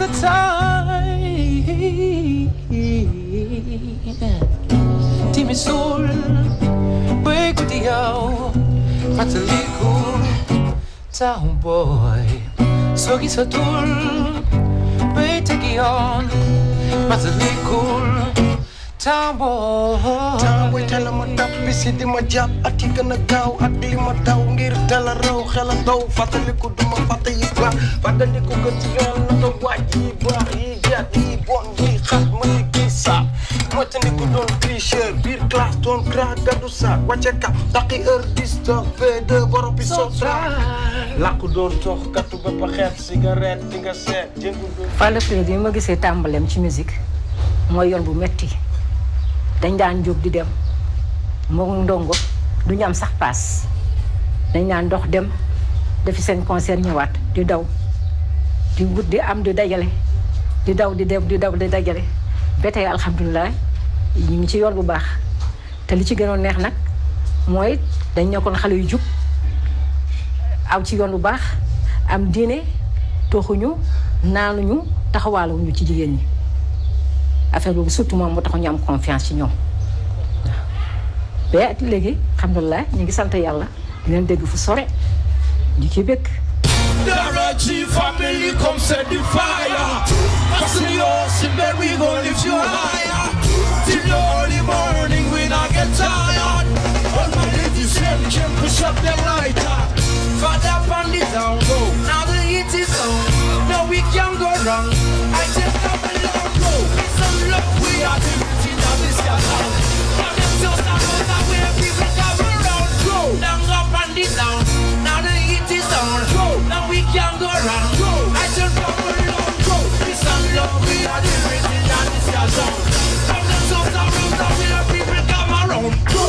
the time. Timmy soul, break the hour. Mataliku, town boy. Sogi satul, break the on. Mataliku. Town boy, tell him I'm busy di ma jàpp at yi gën a gaaw ak li ma daw ngir dala raw xel a daw fàttaliku duma fàtte yi baax fàttaliku gën ci yoon na ko waaj yi baax yi jaat yi bon yi xat ma di gis saak moytandiku doon tricheur biir classe doon crack gaddu saak wàcce kap daqi heure distock V2 borom bi sotraak làkku doon tox kattu ba pa xeet cigarette di nga seet jëngu doon Falla Freddy yi ma gisee tàmbaleem ci musique mooy yoon bu metti dañ daan jóg di dem moom ndongo duñu am sax paas dañ daan dox dem defi seen concert ñëwaat di daw di wut di am di dajale di daw di dem di daw di dajale ba tey alhamdulilah ñu ngi ci yoon bu baax te li ci gënoon neex nag mooy dañ nekkoon xale yu jub aw ci yoon bu baax am diine toxuñu naanuñu taxawaaluñu ci jigéen ñi affaire boobu surtout moom moo tax ñu am confiance ci ñoom ba léegi alhamdulilah ñu ngi sant yàlla di leen dégg fu sore ñu ci bëgg. Daraji family come set the fire. Fasten your seatbelt, we gon' lift you higher. Till the early morning, we not get tired. All my ladies here, we can push up the lighter. Father on the down low, now the heat is on. Now we can go wrong. I just have a long go. Some love, we are the routine of this guy. From the just now, now where people come around. Go down up and the down. Now the heat is on. Go, now we can go wrong. Go, I just have a long go. Some love, we are the routine of this guy. From the just now, now where people come around. Go.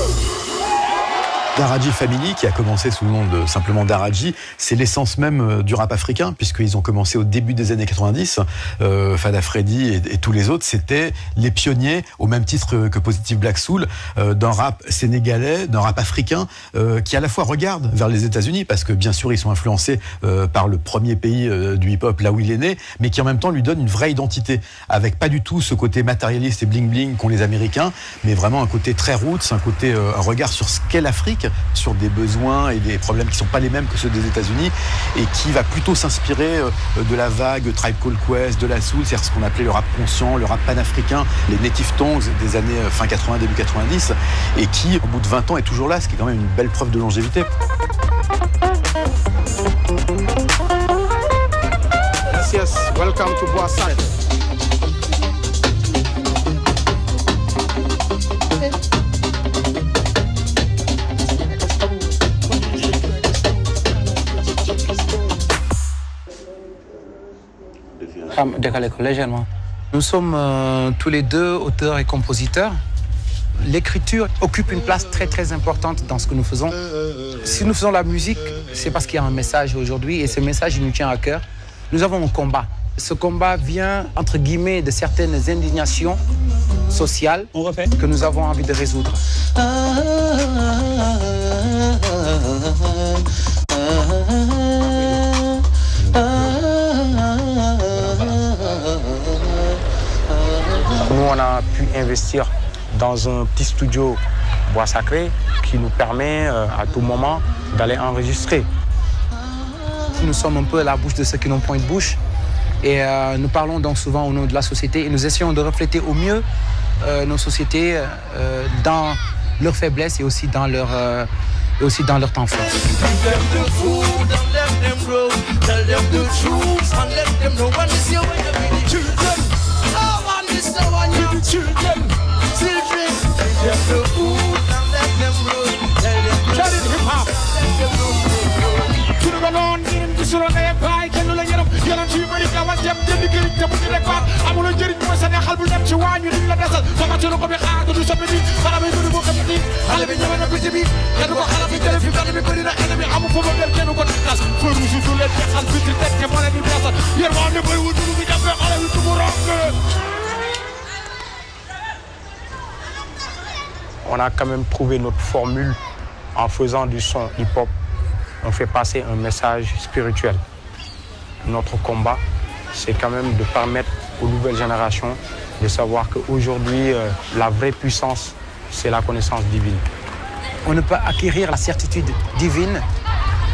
Daraji Family, qui a commencé sous le nom de simplement Daraji, c'est l'essence même du rap africain, puisqu'ils ont commencé au début des années 90. Fada Freddy et tous les autres, c'était les pionniers, au même titre que Positive Black Soul, d'un rap sénégalais, d'un rap africain, qui à la fois regarde vers les États-Unis, parce que bien sûr ils sont influencés par le premier pays du hip-hop, là où il est né, mais qui en même temps lui donne une vraie identité, avec pas du tout ce côté matérialiste et bling-bling qu'ont les Américains, mais vraiment un côté très roots, un regard sur ce qu'est l'Afrique, sur des besoins et des problèmes qui ne sont pas les mêmes que ceux des États-Unis, et qui va plutôt s'inspirer de la vague Tribe Called Quest, de la soul, c'est-à-dire ce qu'on appelait le rap conscient, le rap panafricain, les native tongues des années fin 80, début 90, et qui, au bout de 20 ans, est toujours là, ce qui est quand même une belle preuve de longévité. Yes, welcome to Boissane. Décalé légèrement. Nous sommes tous les deux auteurs et compositeurs. L'écriture occupe une place très très importante dans ce que nous faisons. Si nous faisons la musique, c'est parce qu'il y a un message aujourd'hui et ce message il nous tient à cœur. Nous avons un combat. Ce combat vient, entre guillemets, de certaines indignations sociales que nous avons envie de résoudre. Nous, on a pu investir dans un petit studio Bois Sacré qui nous permet à tout moment d'aller enregistrer. Nous sommes un peu à la bouche de ceux qui n'ont point de bouche et nous parlons donc souvent au nom de la société et nous essayons de refléter au mieux nos sociétés dans leurs faiblesses et aussi dans leur temps fort. On a quand même trouvé notre formule en faisant du son hip-hop. On fait passer un message spirituel. Notre combat, c'est quand même de permettre aux nouvelles générations de savoir qu'aujourd'hui, la vraie puissance, c'est la connaissance divine. On ne peut acquérir la certitude divine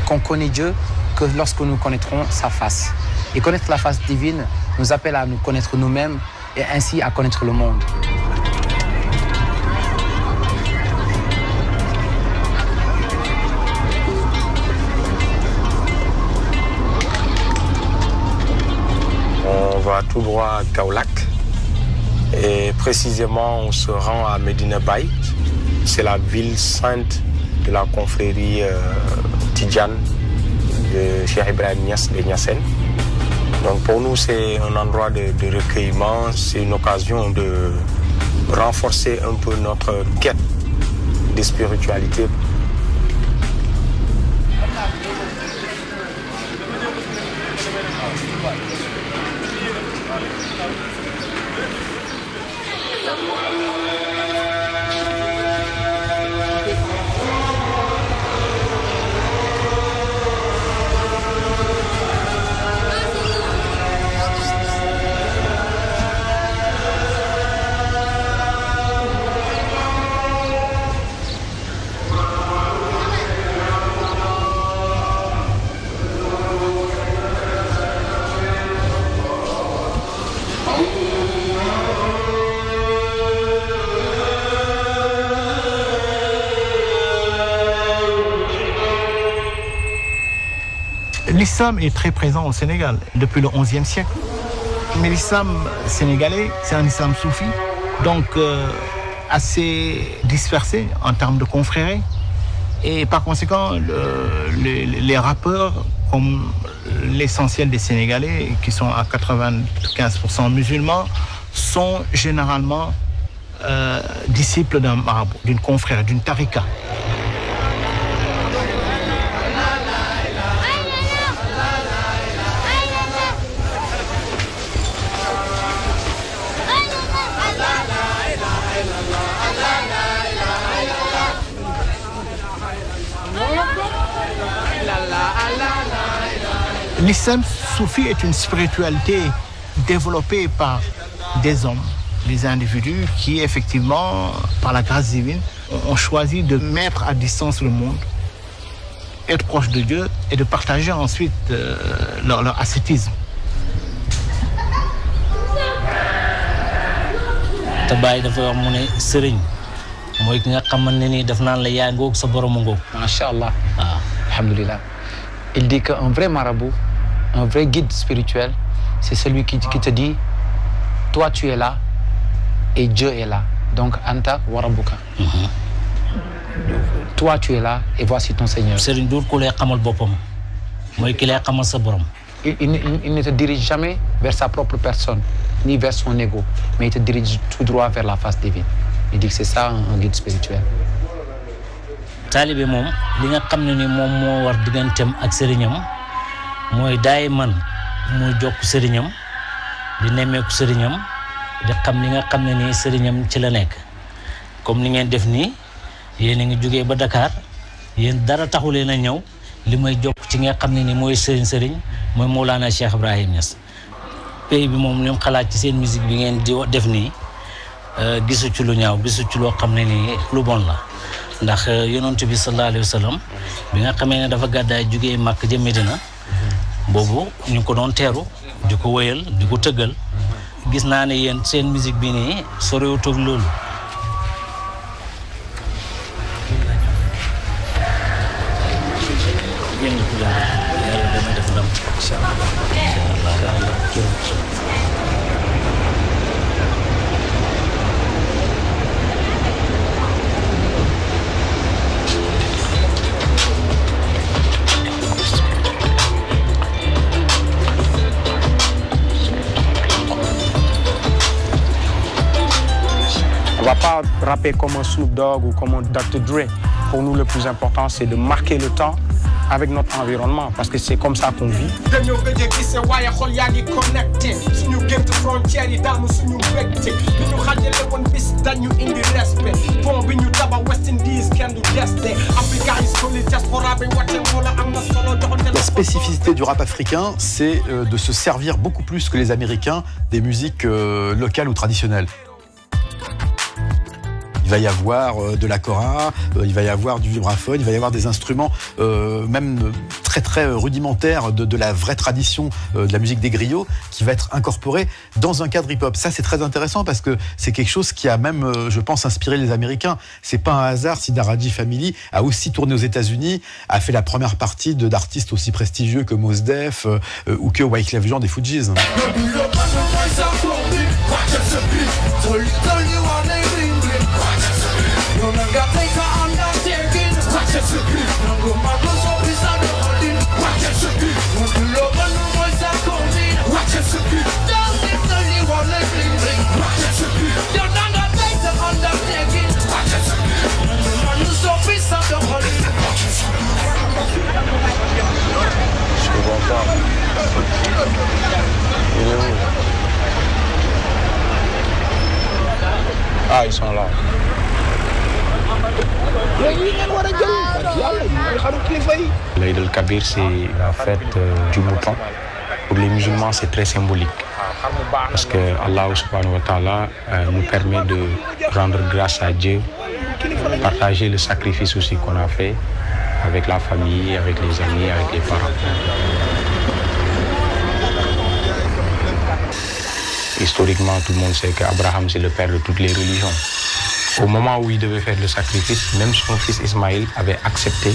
qu'on connaît Dieu que lorsque nous connaîtrons sa face. Et connaître la face divine nous appelle à nous connaître nous-mêmes et ainsi à connaître le monde. On va tout droit à Kaolack et précisément on se rend à Medina Baye. C'est la ville sainte de la confrérie Tidjane de Cheikh Ibrahim Niass de Niassène. Donc pour nous c'est un endroit de recueillement, c'est une occasion de renforcer un peu notre quête de spiritualité. L'islam est très présent au Sénégal depuis le XIe siècle. Mais l'islam sénégalais, c'est un islam soufi, donc assez dispersé en termes de confréries. Et par conséquent, les rappeurs, comme l'essentiel des Sénégalais, qui sont à 95% musulmans, sont généralement disciples d'un marabout, d'une confrère, d'une tarika. L'islam soufi est une spiritualité développée par des hommes, des individus qui, effectivement, par la grâce divine, ont choisi de mettre à distance le monde, être proche de Dieu et de partager ensuite leur ascétisme. te Baye dafa wax mu ne sëriñ mooy ki nga xamante ne nii daf naan la yaa ngoog sa borom ngoog. Macha Allah. Ah, alhamdulillah. Il dit qu'un vrai marabout, un vrai guide spirituel, c'est celui qui te dit, toi tu es là et Dieu est là. Donc anta wa rabbuka. Toi tu es là et voici ton Seigneur. Sëriñ duur ku lay xamal boppam mooy ki lay xamal sa borom. Il ne te dirige jamais vers sa propre personne, ni vers son ego, mais il te dirige tout droit vers la face divine. Il dit que c'est ça un guide spirituel. taalibe moom li nga xam ne ni moom moo war digganteem ak sëriñam mooy daay man muy jokk sëriñam di nemmeeku sëriñam di xam li nga xam ne nii sëriñam ci la nekk comme ni ngeen def nii yéen a ngi jógee ba Dakar yéen dara taxuleen a ñëw li may jokk ci nga xam ne ni mooy sëriñ mooy Mawlana Cheikh Ibrahim Niass pays bi moom li mu xalaat ci seen musique bi ngeen di def nii gisu ci lu ñaaw gisu ci loo xam ne nii lu bon la ndax yonent bi sallallahu alayhi wa sallam bi nga xamee ne dafa gàddaay jógee Màkk jëm Medina boobu ñu ko doon teeru di ko wéyal di ko tëggal gis naa ne yéen seen musique bi nii sorewut ak loolu. yàlla dana def ndam incha allah. On ne va pas rapper comme un Snoop Dogg ou comme un Dr. Dre. Pour nous, le plus important, c'est de marquer le temps avec notre environnement, parce que c'est comme ça qu'on vit. diggante frontière yi daamu suñu mbégte bi ñu xajale woon bis dañu indi respect pont bi ñu tabax West Indies kenn du deste Africa yi soli diaspora bi wàcce wala am na solo joxante. La spécificité du rap africain, c'est de se servir beaucoup plus que les Américains des musiques locales ou traditionnelles. Il va y avoir de la kora, il va y avoir du vibraphone, il va y avoir des instruments même très très rudimentaires de la vraie tradition de la musique des griots qui va être incorporée dans un cadre hip-hop. Ça, c'est très intéressant parce que c'est quelque chose qui a même, je pense, inspiré les Américains. C'est pas un hasard si Daraji Family a aussi tourné aux États-Unis, a fait la première partie d'artistes aussi prestigieux que Mos Def ou que Wyclef Jean des Fugees. Je comprends pas. Il est où? Ah, ils sont là. L'Aïd el-Kabir, c'est la fête du mouton. Pour les musulmans, c'est très symbolique. Parce que Allah subhanahu wa ta'ala nous permet de rendre grâce à Dieu, partager le sacrifice aussi qu'on a fait avec la famille, avec les amis, avec les parents. Historiquement, tout le monde sait qu'Abraham, c'est le père de toutes les religions. Au moment où il devait faire le sacrifice, même son fils Ismaïl avait accepté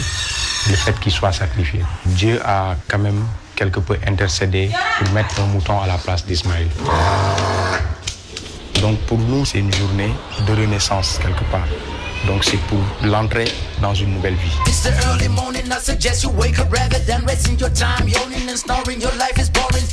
le fait qu'il soit sacrifié. Dieu a quand même quelque peu intercédé pour mettre un mouton à la place d'Ismaïl. Donc pour nous, c'est une journée de renaissance quelque part. Donc c'est pour l'entrée dans une nouvelle vie. It's the early morning, I suggest you wake up rather than wasting your time yawning and snoring. Your life is boring.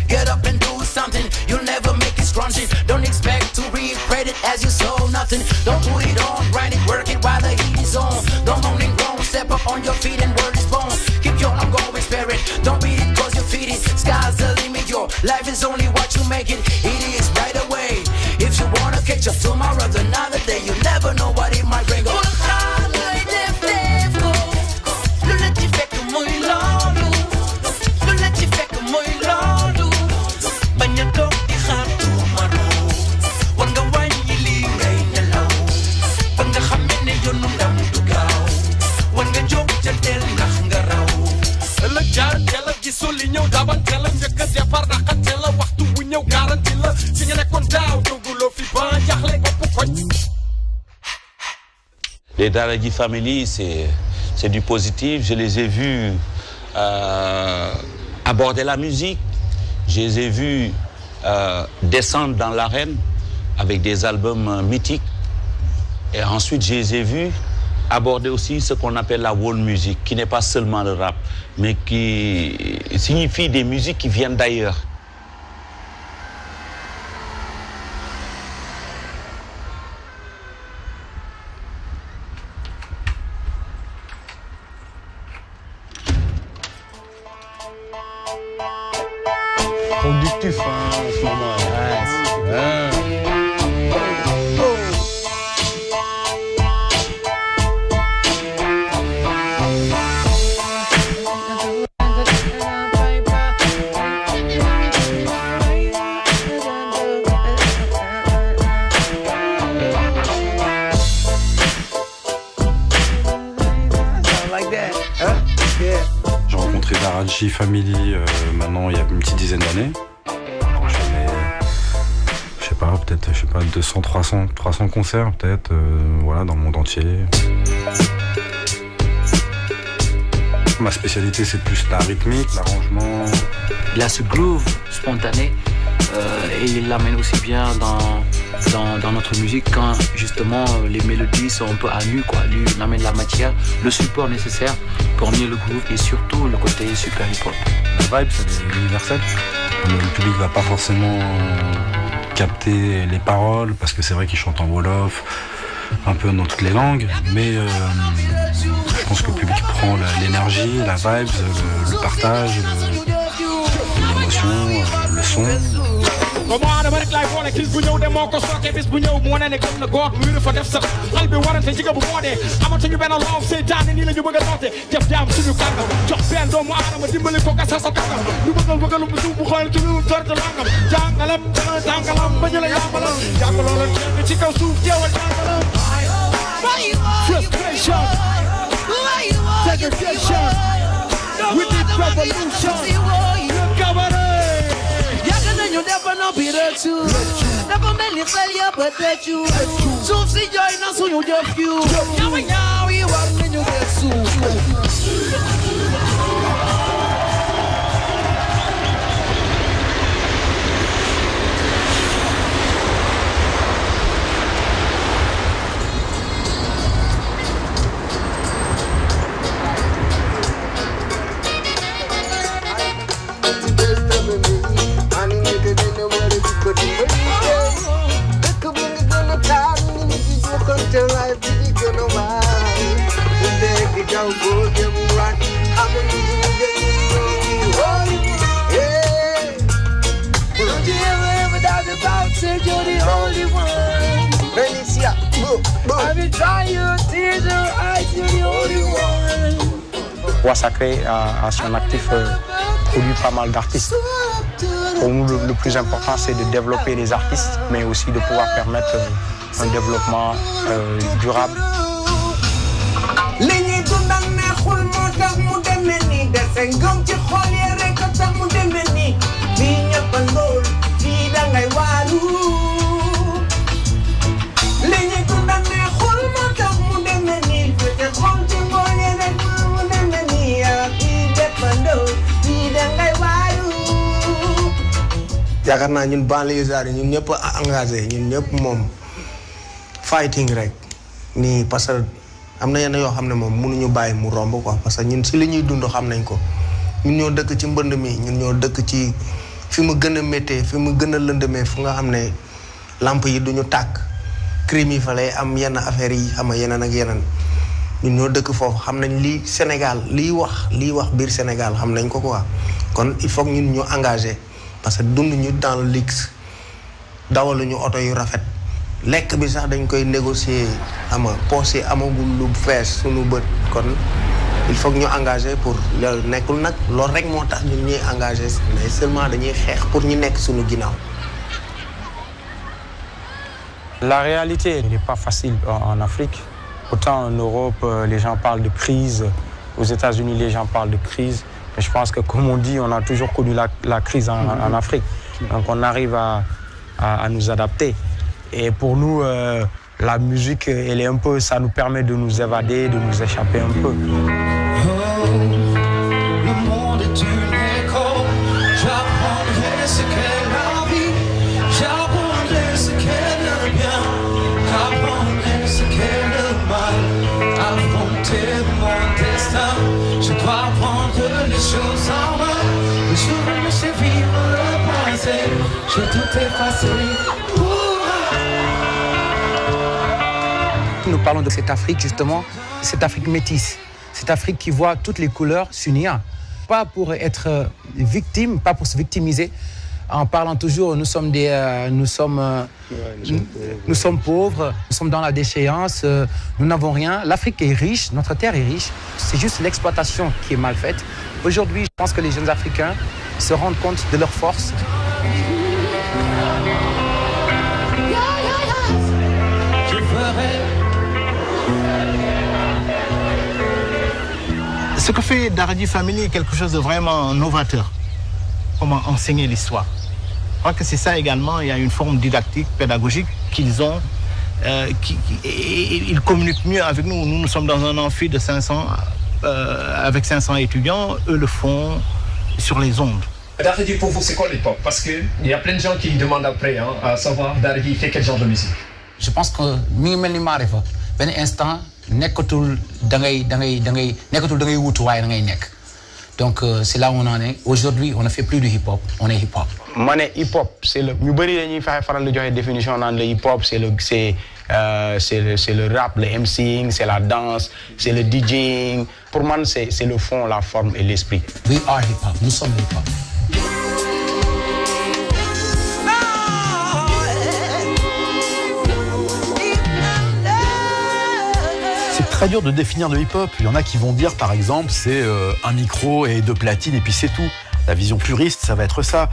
Get up and do something. You'll never make it scrunchy. Don't expect to reap credit as you sow nothing. Don't put it on, grind it, work it while the heat is on. Don't moan and groan, step up on your feet and word is born. Keep your ongoing spirit. Don't beat it cause you feed it. Sky's the limit, your life is only what you make it. It is right away. If you wanna catch up tomorrow, another day, you never know what it might bring. Les Daraji Family, c'est du positif. Je les ai vus aborder la musique. Je les ai vus descendre dans l'arène avec des albums mythiques. Et ensuite, je les ai vus aborder aussi ce qu'on appelle la world music, qui n'est pas seulement le rap, mais qui signifie des musiques qui viennent d'ailleurs. Productif en ce moment. J'ai rencontré Daraji Family maintenant il y a une petite dizaine d'années. Je sais pas, peut-être 200, 300 concerts peut-être, voilà, dans le monde entier. Ma spécialité c'est plus la rythmique, l'arrangement. Il a ce groove spontané et il l'amène aussi bien dans notre musique quand justement les mélodies sont un peu à nu, quoi. Lui il amène la matière, le support nécessaire pour mieux le groove et surtout le côté super hip-hop. La vibe c'est universel. Le public va pas forcément capter les paroles parce que c'est vrai qu'il chante en wolof, un peu dans toutes les langues, mais je pense que le public prend l'énergie, la vibe, le partage, l'émotion, le son. Comme on a rek lay bolé kis bu ñew dem moko soké bis bu ñew mo né gëm na goor mu fa def sax xal bi warante ci bu modé amatuñu ben love sétane ni lañu bëgg noté def jam suñu kangam jox ben doomu adama dimbali ko gassa sa kangam ñu bëggal bu bu xol ci ñu torte langam jangalam bañu la yamalam jangalo la ci kaw suuf jéwal jangalam frustration segregation we need revolution cabaret yaga nañu def no bi retu dafa melni xel ya ba teju suuf si joy na suñu jëf yu ñaaw yi war nañu gëstu Sacré à son actif produit pas mal d'artistes. Pour nous, le plus important, c'est de développer les artistes, mais aussi de pouvoir permettre un développement durable. yaakaar naa ñun banlieusards ñun ñëpp engagé ñun ñëpp moom fighting rek nii parce que am na yenn yoo xam ne moom mënuñu bàyyi mu romb quoi parce que ñun si li ñuy dund xam nañ ko ñun ñoo dëkk ci mbënd mi ñun ñoo dëkk ci fi mu gën a méttee fi mu gën a lëndëmee fu nga xam ne lamp yi duñu tàkk crime yi fa lay am yenn affaires yi xam nga yeneen ak yeneen ñun ñoo dëkk foofu xam nañ lii Sénégal liy wax biir Sénégal xam nañ ko quoi kon il faut que ñun ñu engagé parce que dund ñu dans le luxe dawaluñu oto yu rafet lekk bi sax dañ koy négocier ama poche amagul lu fees suñu bët kon il faut que ñu engagé pour loolu nekkul nag loolu rek moo tax ñun ñuy engagé mais seulement dañuy xeex pour ñu nekk suñu ginnaaw. La réalité n'est pas facile en Afrique. Autant en Europe, les gens parlent de crise. Aux États-Unis, les gens parlent de crise. Mais je pense que, comme on dit, on a toujours connu la crise en Afrique. Donc on arrive à nous adapter. Et pour nous, la musique, elle est un peu, ça nous permet de nous évader, de nous échapper un peu. Le monde est une école. J'apprendrai ce qu'est la vie. J'apprendrai ce qu'est le bien. J'apprendrai ce qu'est le mal. Affronter mon destin. Je dois prendre les choses en main. Le jour où je vivre le passé. Je tout effacé. Nous parlons de cette Afrique, justement, cette Afrique métisse, cette Afrique qui voit toutes les couleurs s'unir. Pas pour être victime, pas pour se victimiser, en parlant toujours, nous sommes pauvres, nous sommes dans la déchéance, nous n'avons rien. L'Afrique est riche, notre terre est riche, c'est juste l'exploitation qui est mal faite. Aujourd'hui, je pense que les jeunes Africains se rendent compte de leur force. Ce que fait Daradi Family est quelque chose de vraiment novateur. Comment enseigner l'histoire. Je crois que c'est ça également, il y a une forme didactique, pédagogique qu'ils ont. Ils communiquent mieux avec nous. Nous sommes dans un amphi de 500, avec 500 étudiants. Eux le font sur les ondes. Daradi, pour vous, c'est quoi l'hip-hop? Parce qu'il y a plein de gens qui demandent après, hein, à savoir, Daradi fait quel genre de musique? Je pense que ben instant nekatul donc c'est là où on en est. Aujourd'hui, on ne fait plus du hip-hop, on est hip-hop. Mané hip-hop, c'est le ñu bari dañuy faral di joxe définition dans le hip-hop, c'est le rap, le MCing, c'est la danse, c'est le DJing. Pour moi, c'est le fond, la forme et l'esprit. We are hip-hop, nous sommes hip-hop. très dur de définir le hip-hop. Il y en a qui vont dire, par exemple, c'est un micro et 2 platines et puis c'est tout. La vision puriste, ça va être ça.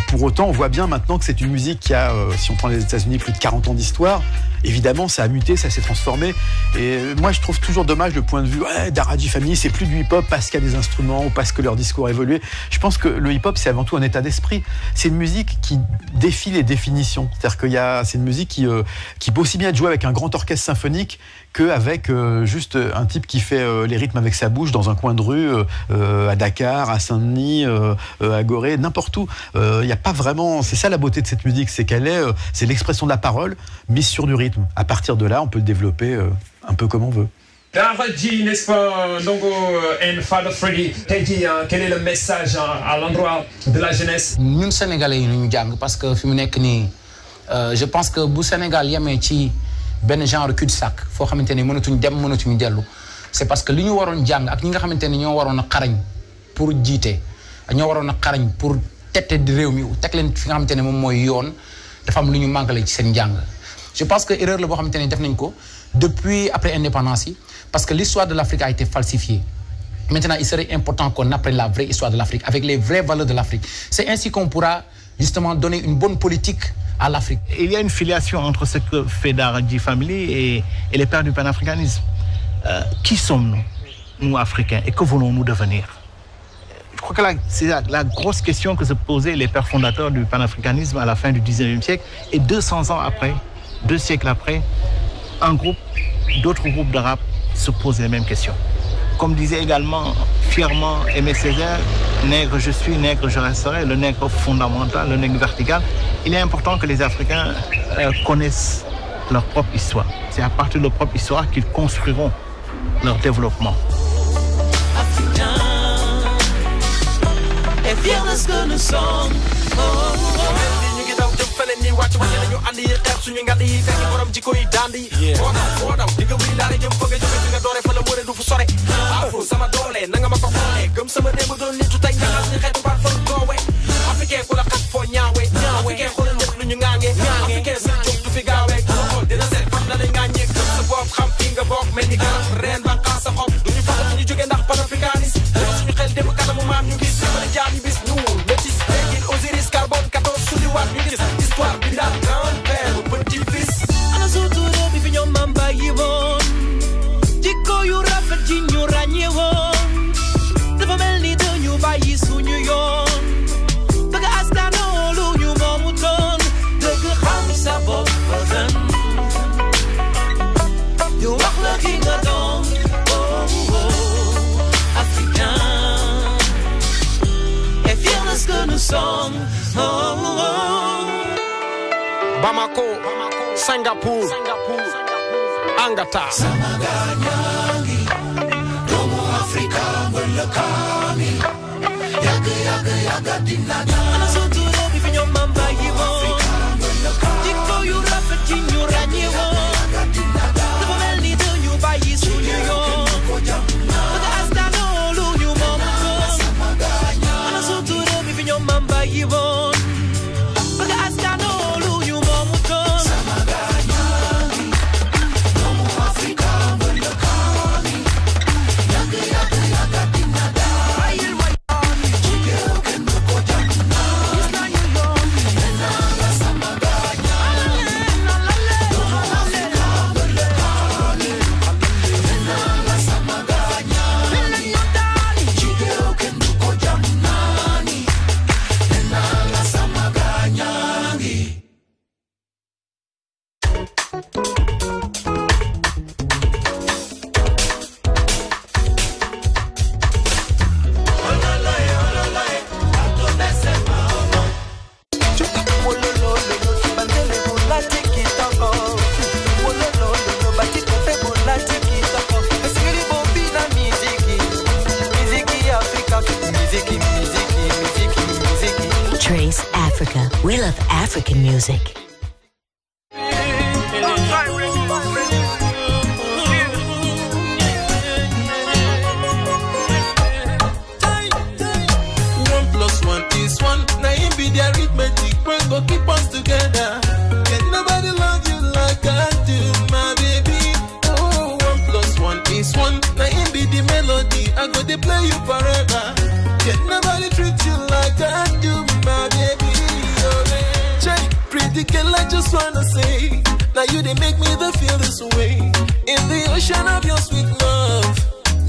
Pour autant, on voit bien maintenant que c'est une musique qui a, si on prend les États-Unis, plus de 40 ans d'histoire. Évidemment, ça a muté, ça s'est transformé. Et moi, je trouve toujours dommage le point de vue Daraji Family, c'est plus du hip-hop parce qu'il y a des instruments ou parce que leur discours a évolué. Je pense que le hip-hop, c'est avant tout un état d'esprit. C'est une musique qui défie les définitions. C'est-à-dire c'est une musique qui peut aussi bien être jouée avec un grand orchestre symphonique qu'avec juste un type qui fait les rythmes avec sa bouche dans un coin de rue à Dakar, à Saint-Denis, à Gorée, n'importe où. Il n'y a pas vraiment... C'est ça la beauté de cette musique, c'est qu'elle c'est l'expression de la parole mise sur du rythme. À partir de là, on peut le développer un peu comme on veut. Daraji, n'est-ce pas, Ndongo et Fada Freddy, quel est le message à l'endroit de la jeunesse? Nous, Sénégalais, nous jàng parce que je pense que bu Sénégal yemee ci benn genre cul-de-sac foo xamante ne mënatuñ dem mënatuñ dellu c'est parce que li ñu waroon jàng ak ñi nga xamante ne ñoo waroon a xarañ pour jiite ñoo waroon a xarañ pour tette di réew mi teg leen fi nga xamante ne moom mooy yoon dafa am lu ñu màggale ci seen njàng. Je pense que erreur la boo xamante ne def nañ ko depuis après indépendance yi parce que l'histoire de l'Afrique a été falsifiée. Maintenant, il serait important qu'on apprenne la vraie histoire de l'Afrique avec les vraies valeurs de l'Afrique. C'est ainsi qu'on pourra justement donner une bonne politique à l'Afrique. Il y a une filiation entre ce que fait Daraji Family et les pères du panafricanisme. Qui sommes-nous, nous Africains, et que voulons-nous devenir? Je crois que c'est la grosse question que se posaient les pères fondateurs du panafricanisme à la fin du 19e siècle. Et 200 ans après, 2 siècles après, d'autres groupes de rap se posent les mêmes questions. Comme disait également fièrement Aimé Césaire, nègre je suis, nègre je resterai, le nègre fondamental, le nègre vertical. Il est important que les Africains connaissent leur propre histoire. C'est à partir de leur propre histoire qu'ils construiront leur développement. Et fiers de ce que nous sommes. Ni wàcc wàcc nañu andi xeex suñu ngand yi fekk borom jikko yi dandi foo daw di nga wii daal jëm fa nga jóge fi nga doore fa la wëre du fu sore afro sama doole na nga ma ko xoolee gëm sama démb doon nitu tey ñaxas ni xeetu baat fan goowe africain ku la xat foo ñaawe africain xoolal ñëpp lu ñu ŋaange africain sa jóg du fi gaawee ku la xool dina seet fan la lay ŋaañee gëm sa bopp xam fi nga bokk mel ni garab reen banqaa sa xob du ñu faxat ñu jóge ndax panafricanisme dafa suñu xel démb kanamu maam ñu gis sama jaar ñu bis ñuul métis teggil Osiris carbone 14 suñu waat ñu gis histoire bi daal grand-père ou petit-fils ana sutura bi fi ñoom maam bàyyi woon jikko yu rafet ji ñu ràññee woon dafa mel ni dañu bàyyi suñu yoon bëgg askanoo lu ñu moomu toon dëgg xam sa bopp ba gën ñu wax la ki nga doon africain et fier de ce que nous sommes Bamako, Singapour, Angata. Samaganyangi, Domo Africa, Mulakami, Yaga Dinada. Anasotura, Bifinyo Mamba, Yivo, Jiko, you rap it in your Ranyevo. The Valley, do you buy his Julio? But as that all you mama, Anasotura, Bifinyo Mamba, Yivo. But as that all Trace Africa. We love African music. Keep us together. Can nobody love you like I do, my baby? Oh, 1 + play you forever. Can nobody treat you like I do, my baby. Jay, pretty girl, I just wanna say, now you they make me the feel this way. In the ocean of your sweet love,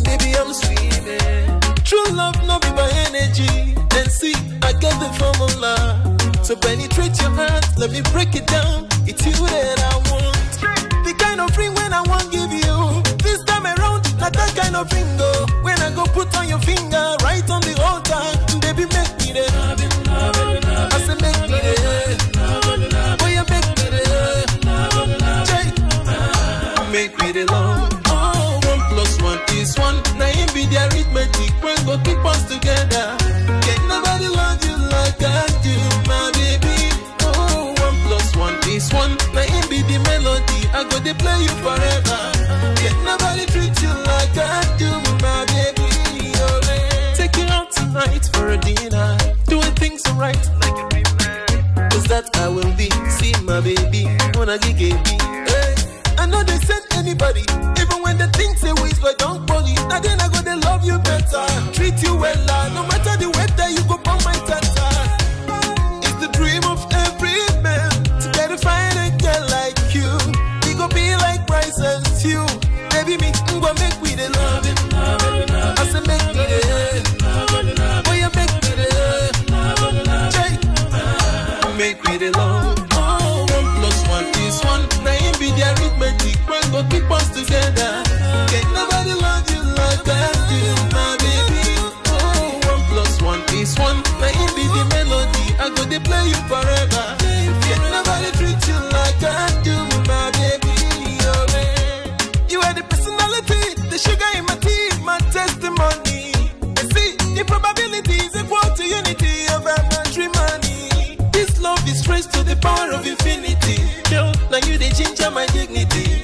baby, I'm swimming. True love, no be by energy. And see, I get the formula. So penetrate your heart, let me break it down. It's you that I want. The kind of ring when I want give you. This time around, not that kind of ring go. When I go put on your finger, right on the altar, baby, make me there. I say make me there. Boy, you make me there. Make me the love. Oh, 1 + 1 is 1. Now it be the arithmetic. When go keep us together. Can't nobody love you like I do, my baby. Oh, 1 + 1 is 1. Now it be the melody. I go to play you forever. Can't nobody treat you like I do, my baby. Oh, take you out tonight for a dinner. Doing things right like a dream. Cause that I will be. See my baby. Wanna get me. Hey. I know they said anybody, even when they think they waste, but don't bully. Now then I go to love you better, treat you well, no matter the weather, you go on my tata. It's the dream of every man to get a fine girl like you. We go be like Bryce and Stu. Baby, me, I'm gonna make we the love it. I said make me the boy, you make me the Jay, make me the love. Oh, 1 + 1 is 1. Now it be the arithmetic. When go keep us together. Can't nobody love you like I do, my baby. Oh, 1 + 1 is 1. Now it be the melody. I go to play you forever. Can't nobody treat you like I do, my baby. Oh, you are the personality, the sugar in my tea, my testimony. And see, the probabilities equal to unity of our matrimony. This love is traced to the power of infinity. Girl, now you they ginger my dignity.